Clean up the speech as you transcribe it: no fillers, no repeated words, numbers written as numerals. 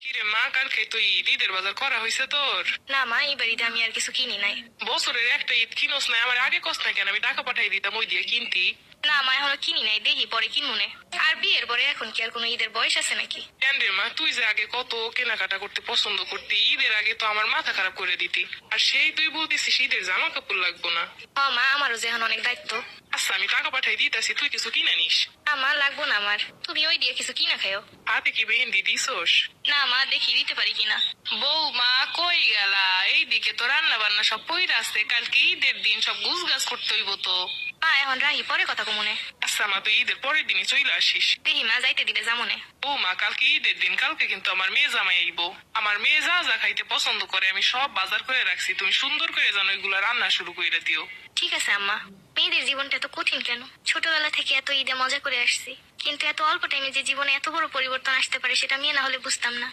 কিরে মা, কালকে তো ঈদের বাজার করা হয়েছে তোর? না মা, এই বাড়িতে আমি আর কিছু কিনি নাই। বছরের একটা ঈদ কিনোস নাই, আমার আগে কস না কেন? আমি টাকা পাঠাই দিতাম ওই দিয়ে কিনতি। না মা, এখনো কিনি নাই, দেখি পরে কিনবো। আর বিয়ের পরে এখন কি আর কোনো ঈদের বয়স আছে নাকি? কেন রে মা, তুই যে আগে কত কেনাকাটা করতে পছন্দ করতি, ঈদের আগে তো আমার মাথা খারাপ করে দিতি। আর সেই তুই বলতিস ঈদের জামা কাপড় লাগবো না। হ মা, আমারও যে এখন অনেক দায়িত্ব। আচ্ছা, আমি টাকা পাঠাই দিতেছি, তুই কিছু কিনে নিস। না মা, লাগবো না আমার, তুমি ওই দিয়ে কিছু কিনা খাও। হাতে কি মেহেন্দি দিছোস? না মা, দেখি দিতে পারি কিনা। বৌমা কই গেলা? এইদিকে তো রান্না বান্না সব পইরা আছে, কালকে ঈদের দিন সব গুছ গাছ করতে হইব তো। মা এখন রাহি, পরে কথা কমনে। আচ্ছা মা, তুই ঈদের পরের দিনই চলে আসিস। দেখি মা, যাইতে দিলে যামনে। বৌমা কালকে ঈদের দিন, কালকে কিন্তু আমার মেয়ে জামাই আইব। আমার মেয়ে যা যা খাইতে পছন্দ করে আমি সব বাজার করে রাখছি, তুমি সুন্দর করে যেন এগুলা রান্না শুরু করে দিও। ঠিক আছে আম্মা। মেয়েদের জীবনটা এত কঠিন কেন? ছোটবেলা থেকে এত ঈদে মজা করে আসছি, কিন্তু এত অল্প টাইমে যে জীবনে এত বড় পরিবর্তন আসতে পারে সেটা মেয়ে না হলে বুঝতাম না।